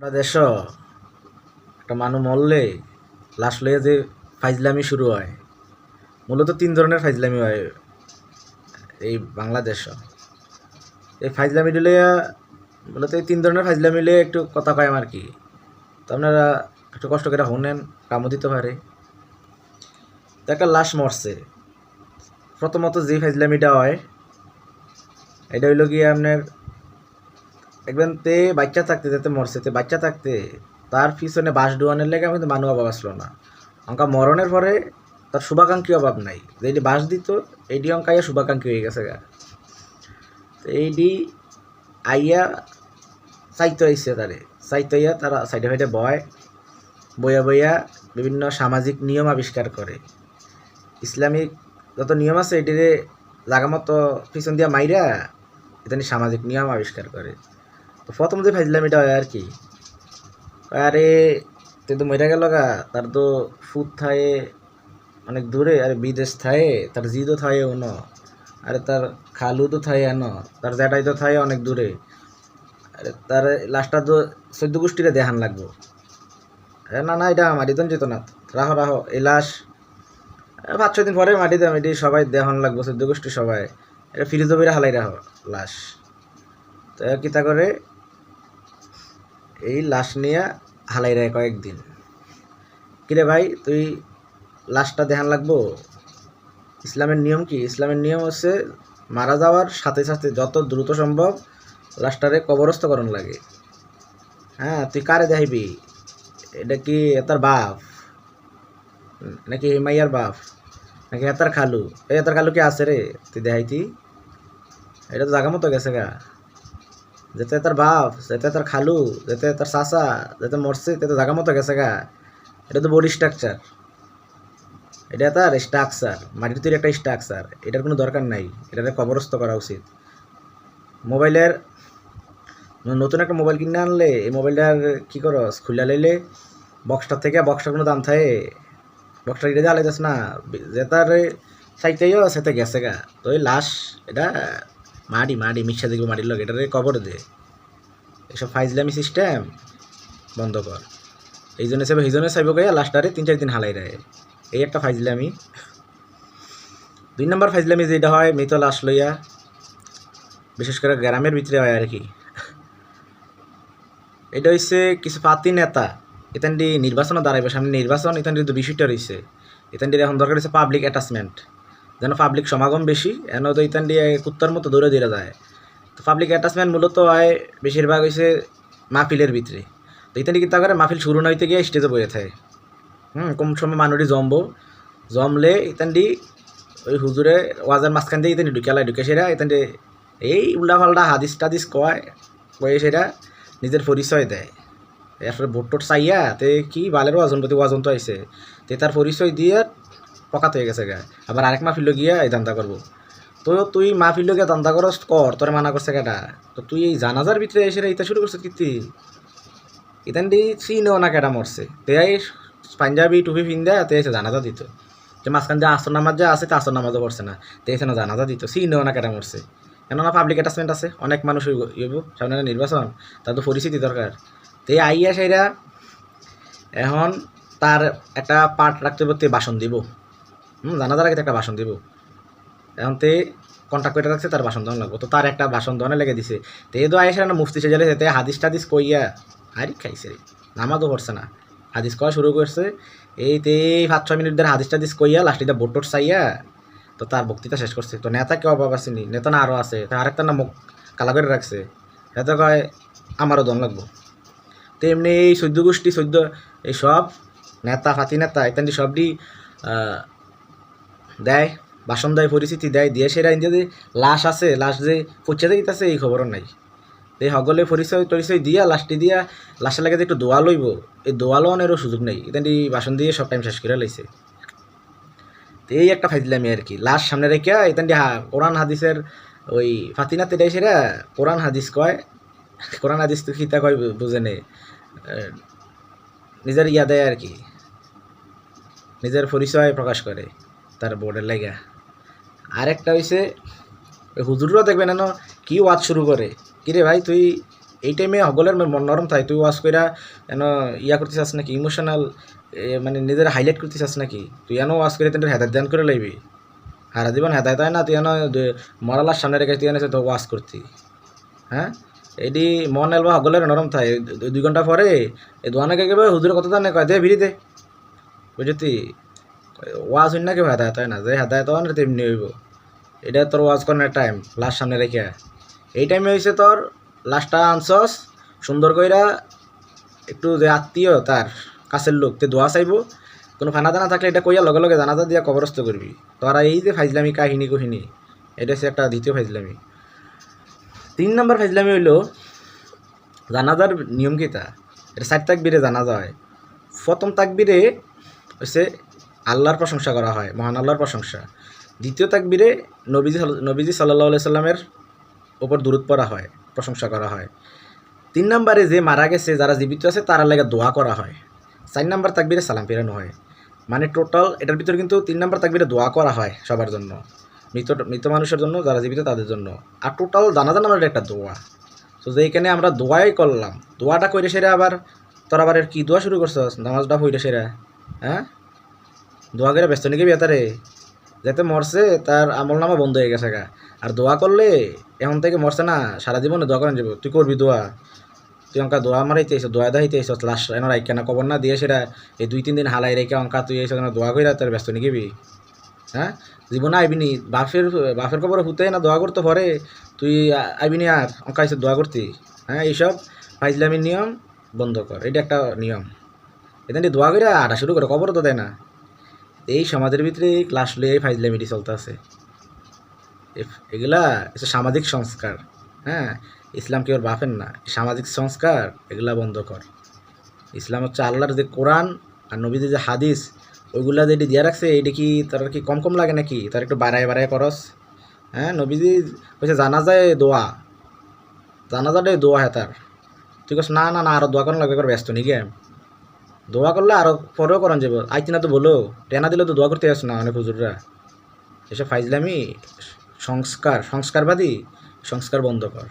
আমরা দেশ একটা মানুষ মরলে লাশ লইয়া যে ফাইজলামি শুরু হয়, মূলত তিন ধরনের ফাইজলামি হয় এই বাংলাদেশ। এই ফাইজলামি লইয়া মূলত এই তিন ধরনের ফাইজলামি লইয়া একটু কথা কয় আর কি। তো আপনারা একটু কষ্ট করে শুনেন, কামও দিতে পারে। তো একটা লাশ মরছে, প্রথমত যে ফাইজলামিটা হয় এটা হইল গিয়ে আপনার একবার তে বাচ্চা থাকতে যাতে মরছে, তে বাচ্চা থাকতে তার পিছনে বাঁশ ডুয়ানের লেগে কিন্তু মানুষ অভাব আসলো না। অঙ্কা মরণের পরে তার শুভাকাঙ্ক্ষী অভাব নাই, যেটি বাঁশ দিত এইটি অঙ্কাইয়া শুভাকাঙ্ক্ষী হয়ে গেছে গা। তো এইটি আইয়া চাইতে আইসে তারে, চাইতে আইয়া তারা সাইডে সাইডে বইয়া বইয়া বিভিন্ন সামাজিক নিয়ম আবিষ্কার করে। ইসলামিক যত নিয়ম আছে এটিরে জাগা মতো পিছন দিয়া মাইরা এটা সামাজিক নিয়ম আবিষ্কার করে। তো প্রথম যে ফাইজলামিটা হয় আর কি, আরে তুই তো মরে গেল গা, তার তো ফুট থায়ে অনেক দূরে, আরে বিদেশ থায়ে, তার জিদও থায়ে অন, আরে তার খালু তো থায়ে এন, তার জ্যাঠাই তো থায়ে অনেক দূরে, আরে তার লাশটা তো 14 গোষ্ঠীরে দেখান লাগবো। না না, এটা মাটিতে যেত না, রাহো রাহো এই লাশ 5-6 দিন পরে মাটিতে এটি সবাই দেখান লাগবো, 14 গোষ্ঠী সবাই, এটা ফ্রিজও বেড়ে হালাই রাখো লাশ। তো কিতা করে এই লাশ নিয়ে হালাই রায় কয়েকদিন। কিরে ভাই, তুই লাশটা দেখান লাগবো? ইসলামের নিয়ম কি? ইসলামের নিয়ম হচ্ছে মারা যাওয়ার সাথে সাথে যত দ্রুত সম্ভব লাশটারে কবরস্থ করণ লাগে। হ্যাঁ, তুই কারে দেখাইবি? এটা কি এতার বাপ নাকি মাইয়ার বাপ নাকি এতার খালু? এই এতার খালু কি আছে রে তুই দেখাইতি? এটা তো জাগা মতো গেছে গা। যেতে তার বাপ, যেতে তার খালু, যেতে তার চাচা, যেতে মরছে তেতে জাগা মতো গেছে গা। এটা তো বডি স্ট্রাকচার, এটা তার স্ট্রাকচার, মাটির তৈরি একটা স্ট্রাকচার, এটার কোনো দরকার নাই, এটাকে কবরস্থ করা উচিত। মোবাইলের নতুন একটা মোবাইল কিনে আনলে এই মোবাইলটার কী করস, খুলে লাইলে বক্সটার থেকে বক্সটার কোনো দাম থাকে? বক্সটা এটা দিয়ে আলাইতেস না, যে তার চাইতেইও সেতে গেছে গা। তো এই লাশ এটা মাটি মাটি মিশা দেখবো মাটির লোক, এটারে কবর দে। এসব ফাইজলামি সিস্টেম বন্ধ কর। এই জন্য চাইব, এই জন্য চাইব গিয়া লাস্টারে 3-4 দিন হালাই রায়, এই একটা ফাইজলামি। 2 নম্বর ফাইজলামি যেটা হয় মৃত লাশ লইয়া, বিশেষ করে গ্রামের ভিতরে হয় আর কি। এটা হচ্ছে কিছু পাতি নেতা এতানটি নির্বাচনও দাঁড়াইবে, সামনে নির্বাচন, এতানটির তো বিষয়টা রয়েছে। এতানটির এখন দরকার হচ্ছে পাবলিক অ্যাটাচমেন্ট, যেন পাবলিক সমাগম বেশি, এন তো এতানটি কুত্তার মতো দৌড়ে দৌড়ে যায়। তো পাবলিক অ্যাটাচমেন্ট মূলত হয় বেশিরভাগ হয়েছে মাহফিলের ভিতরে। তো এতানটি কিন্তু করে মাহফিল শুরু না হইতে গিয়ে স্টেজে বয়ে থাকে। কম সময় মানুষটি জমলে এতানটি ওই হুজুরে ওয়াজের মাঝখান দিয়ে এতানটি ঢুকে সেরা এতানটি এই উল্টাপাল্টা হাদিস টাদিস কয়ে সেরা নিজের পরিচয় দেয়। আসলে ভোট টোট চাইয়া তে কি বালের ওয়াজন তো আইসে, তে তার পরিচয় দিয়ে পকাত হয়ে গেছে গা। আবার আরেক মাহফিল গিয়া এই দান্দা করবো। তো তুই মাহফিল গিয়া দান্দা করস কর, তোরে মানা করছে কেটা? তো তুই এই জানাজার ভিতরে এসে ইতা শুরু করছিস কীর্তি? ইতানটি চিনেও না কেটা মরছে, তে পাঞ্জাবি টুপি পিন্দা তে এসে জানাজা দিত। যে মাঝখান যে আসর নামাজ যা আছে তা আসর নামাজও পড়ছে না, তে এসে না জানাজা দিত, চিনেও না কেটা মরছে। কেননা পাবলিক অ্যাটাচমেন্ট আছে, অনেক মানুষ হইব, সামনে নির্বাচন, তার তো পরিস্থিতি দরকার। তো এই আইয়া সেইরা এখন তার একটা পার্ট রাখতে পারতে ভাষণ দিব, জানাজার আগে একটা ভাষণ দিব। এখন তে কন্ট্যাক্ট করে রাখছে তার ভাষণ দেওয়া লাগবো, তো তার একটা ভাষণ দেওয়ানে লেগে দিছে। তো এই তো আইসা না মুফতি সেজালে যেতে হাদিস টাদিস কইয়া আরে খাইছে রে, নামাজও পড়ছে না, হাদিস কয়া শুরু করছে। এই 5-6 মিনিট ধরে হাদিস টাদিস কইয়া লাস্টে ভোট টোট চাইয়া তো তার বক্তৃতা শেষ করছে। তো নেতা কেউ অভাব আসেনি, নেতা না আরও আছে, তা আরেকটা না মুখ কালা করে রাখছে, এত কয় আমারও দম লাগবো। তো এমনি এই 14 গোষ্ঠী এই সব নেতা ফাতি নেতা ইত্যাদি সবটি দেয়, ভাষণ দেয়, পরিস্থিতি দেয়, দিয়ে সেরা যে লাশ আছে, লাশ যে পচাতে দিতেছে এই খবরও নাই। এই সকলে পরিচয় দিয়া লাশটি দিয়া লাশের লাগে যে একটু দোয়া লইব, এই দোয়া লওয়ানেরও সুযোগ নেই, ইত্যাদি ভাষণ দিয়ে সব টাইম শেষ করে লাইছে। তো এই একটা ফাইজলামি আর কি, লাশ সামনে রেখে ইত্যাদি কোরআন হাদিসের ওই ফাতিনাতে দেয় সেরা কোরআন হাদিস কয়, কোরআন হাদিস তো খিতা কয় বুঝে নেই, নিজের ইয়া দেয় আর কি, নিজের পরিচয় প্রকাশ করে তার বোর্ডের লাইগা। আরেকটা হইছে হুজুররাও দেখবেন এন কি ওয়াজ শুরু করে, কিরে ভাই তুই এই টাইমে সকলের মন নরম থাকে, তুই ওয়াজ কইরা এন ইয়া করতে চাস নাকি, ইমোশনাল মানে নিজের হাইলাইট করতে চাস নাকি, তুই এন ওয়াজ করে তোর হেদায়ত দান করে লাইবি, হারা জীবন হেদায়ত হয় না, তুই এন মরালার সামনে রেখে তুই এনে তো ওয়াজ করতি। হ্যাঁ, এটি মন এলবা সকলের নরম থাকে, 2 ঘন্টা পরে এই দোয়ানে কে কেবে হুজুরের কথা জানে কয় দে ভিড়ি দে, বুঝতি ওয়াজ হইন না কেউ হেদায়ত হয় না, যে হেদায়ত হয় না তেমনি হইব। এটা তোর ওয়াজ করার টাইম, লাস্ট সামনে রেখে এই টাইমে হয়েছে তোর লাস্টটা আনসস সুন্দর কইরা, একটু যে আত্মীয় তার কাছের লোক তে দোয়া চাইব, কোনো ফানা দানা থাকলে এটা কইয়া লগে লগে জানাজা দিয়া কবরস্থ করবি। তোরা এই যে ফাইজলামি কাহিনী কহিনী, এটা হচ্ছে একটা দ্বিতীয় ফাইজলামি। 3 নম্বর ফাইজলামি হইল জানাজার নিয়ম কিতা, এটা 4 তাকবীরে জানাজা হয়। প্রথম তাকবীরে হচ্ছে আল্লাহর প্রশংসা করা হয়, মহান আল্লাহর প্রশংসা। দ্বিতীয় তাকবীরে নবীজি সাল্লাল্লাহু আলাইহি সাল্লামের ওপর দুরূদ পড়া হয়, প্রশংসা করা হয়। 3 নম্বরে যে মারা গেছে, যারা জীবিত আছে তারা লাগে দোয়া করা হয়। 4 নম্বর তাকবীরে সালাম ফেরানো হয়। মানে টোটাল এটার ভিতরে কিন্তু 3 নম্বর তাকবীরে দোয়া করা হয় সবার জন্য, মৃত মানুষের জন্য, যারা জীবিত তাদের জন্য। আর টোটাল জানাজা নামের একটা দোয়া। তো যেখানে আমরা দোয়াই করলাম, দোয়াটা কইরে সেরা আবার তোর আবার কি দোয়া শুরু করছস, নামাজটা হইরে সেরা, হ্যাঁ দোয়া করে ব্যস্ত নাকি বেতারে, যাতে মরছে তার আমল নামা বন্ধ হয়ে গেছে গা। আর দোয়া করলে এখন থেকে মরছে না, সারা জীবনে দোয়া করেন যাবো, তুই করবি দোয়া, তুই অঙ্কা দোয়া মারাইতে এসো, দোয়া দাইতে এসো, লাস্ট এনে রাইকা না কবর না দিয়ে সেটা এই 2-3 দিন হালাই রেখে অঙ্কা তুই এসে দোয়া কইরা তোর ব্যস্ত নিকিবি। হ্যাঁ, জীবনে আইবিনি, বাপের কবরে হুতে না দোয়া করতে পরে তুই আইবিনি আর অঙ্কা এসে দোয়া করতি। হ্যাঁ, এইসব ফাইজলামির নিয়ম বন্ধ কর, এটা একটা নিয়ম। এখান দোয়া করে আটা শুরু করে, কবর তো দেয় না। এই সমাজের ভিতরে ক্লাস লয়ে ফাইজলামিটি চলতে আছে, এগুলা হচ্ছে সামাজিক সংস্কার। হ্যাঁ, ইসলাম কেউ বাপেন না, সামাজিক সংস্কার এগুলা বন্ধ কর। ইসলাম হচ্ছে আল্লাহর যে কোরআন আর নবীদের যে হাদিস, ওইগুলা যেটি দিয়ে রাখছে, এইটা কি তার কি কম কম লাগে নাকি, তার একটু বাড়ায় বাড়ায় করস। হ্যাঁ, নবীজি হচ্ছে জানাজায় দোয়া, জানাজাটাই দোয়া হ্যাঁ তার, তুই কস না না না আরও দোয়া করানো লাগবে, করে ব্যস্ত নাকি দোয়া করলে আরও পরেও করান যাবো, আইতি না তো বলো, টেনা দিলে তো দোয়া করতে আসো না অনেক হুজুররা। এসব ফাইজলামি সংস্কারবাদী সংস্কার বন্ধ কর।